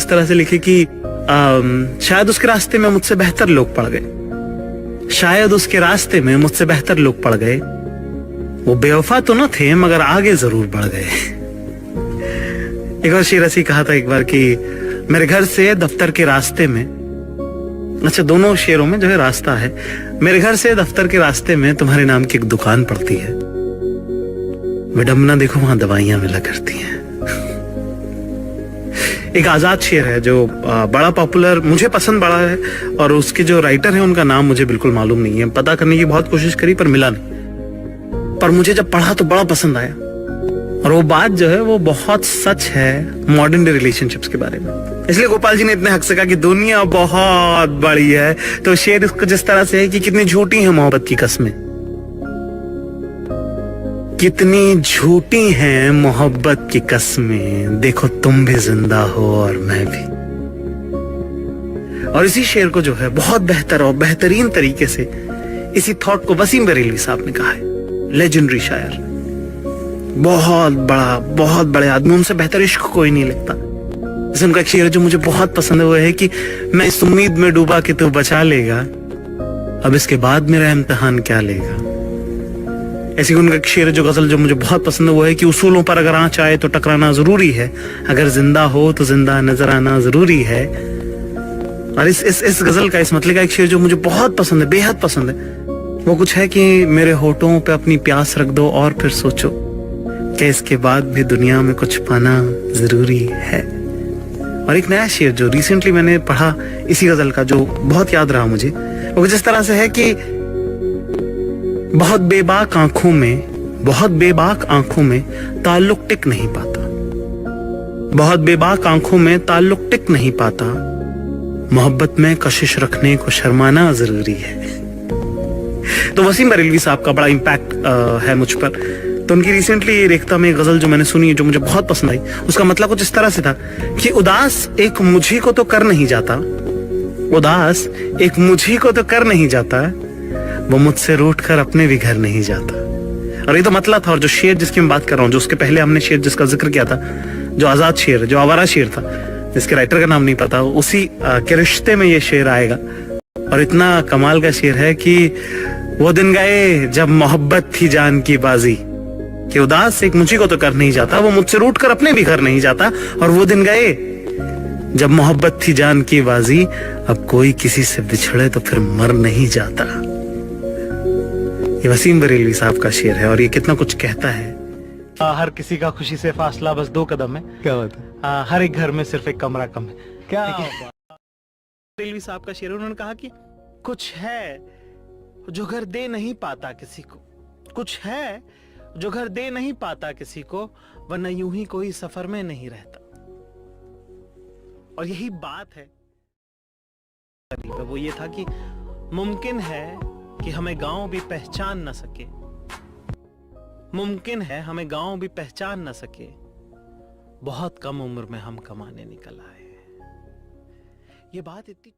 इस तरह से लिखे कि शायद उसके रास्ते में मुझसे बेहतर लोग पड़ गए, शायद उसके रास्ते में मुझसे बेहतर लोग पड़ गए, वो बेवफा तो न थे मगर आगे जरूर बढ़ गए। एक और शेर ऐसी कहा था एक बार कि मेरे घर से दफ्तर के रास्ते में, अच्छा दोनों शेरों में जो है रास्ता है, मेरे घर से दफ्तर के रास्ते में तुम्हारे नाम की एक दुकान पड़ती है, विडंबना देखो वहां दवाइयां मिला करती हैं। एक आजाद शेर है जो बड़ा पॉपुलर, मुझे पसंद बड़ा है, और उसके जो राइटर है उनका नाम मुझे बिल्कुल मालूम नहीं है, पता करने की बहुत कोशिश करी पर मिला नहीं, पर मुझे जब पढ़ा तो बड़ा पसंद आया। और वो बात जो है वो बहुत सच है मॉडर्न डे रिलेशनशिप्स के बारे में। इसलिए गोपाल जी ने इतने हक से कहा कि दुनिया बहुत बड़ी है, तो शेर इसको जिस तरह से है कि कितनी झूठी है मोहब्बत की कस्में, कितनी झूठी हैं मोहब्बत की कस्में, देखो तुम भी जिंदा हो और मैं भी। और इसी शेर को जो है बहुत बेहतर और बेहतरीन तरीके से, इसी थॉट को वसीम बरेलवी साहब ने कहा है, लेजेंडरी शायर, बहुत बड़ा, बहुत बड़े आदमी, उनसे बेहतर इश्क कोई नहीं लिखता। जैसे उनका एक शेर है जो मुझे बहुत पसंद है, वो है कि मैं इस उम्मीद में डूबा कि तू बचा लेगा, अब इसके बाद मेरा इम्तिहान क्या लेगा। ऐसे उनका एक शेर है जो गजल जो मुझे बहुत पसंद है, वो है कि उसूलों पर अगर आँच आए तो टकराना जरूरी है, अगर जिंदा हो तो जिंदा नजर आना जरूरी है। और इस गजल का, इस मतले का एक शेर जो मुझे बहुत पसंद है, बेहद पसंद है, वो कुछ है कि मेरे होठों पे अपनी प्यास रख दो और फिर सोचो कि इसके बाद भी दुनिया में कुछ पाना जरूरी है। और एक नया शेर जो रिसेंटली मैंने पढ़ा इसी गजल का, जो बहुत याद रहा मुझे, वो जिस तरह से है कि बहुत बेबाक आंखों में, बहुत बेबाक आंखों में ताल्लुक टिक नहीं पाता, बहुत बेबाक आंखों में ताल्लुक टिक नहीं पाता, मोहब्बत में कशिश रखने को शर्माना जरूरी है। तो वसीम बरेलवी साहब का बड़ा इम्पैक्ट है मुझ पर। तो उनकी रिसेंटली रेखता में गजल जो मैंने सुनी जो मुझे बहुत पसंद आई, उसका मतलब कुछ इस तरह से था कि उदास एक मुझी को तो कर नहीं जाता, उदास एक मुझी को तो कर नहीं जाता, वो मुझसे रूठ कर अपने भी घर नहीं जाता। और ये तो मतलब था। और जो शेर जिसकी मैं बात कर रहा हूँ, जो उसके पहले हमने शेर जिसका जिक्र किया था, जो आजाद शेर, जो आवारा शेर था, जिसके राइटर का नाम नहीं पता, उसी के रिश्ते में ये शेर आएगा। और इतना कमाल का शेर है कि वो दिन गए जब मोहब्बत थी जान की बाजी, कि उदास एक मुझी को तो कर नहीं जाता, वो मुझसे रूठ कर अपने भी घर नहीं जाता। और वो दिन गए जब मोहब्बत थी जान की बाजी, अब कोई किसी से बिछड़े तो फिर मर नहीं जाता। ये वसीम बरेलवी साहब का शेर है और ये कितना कुछ कहता है। हर किसी का खुशी से फासला बस 2 कदम है। क्या बात है। हर एक घर में सिर्फ एक कमरा कम है। क्या बरेलवी साहब का शेर है। उन्होंने कहा कि कुछ है जो घर दे नहीं पाता किसी को, कुछ है जो घर दे नहीं पाता किसी को, वरना यूं ही कोई सफर में नहीं रहता। और यही बात है, वो ये था कि मुमकिन है कि हमें गांव भी पहचान न सके, मुमकिन है हमें गांव भी पहचान न सके, बहुत कम उम्र में हम कमाने निकल आए। ये बात इतनी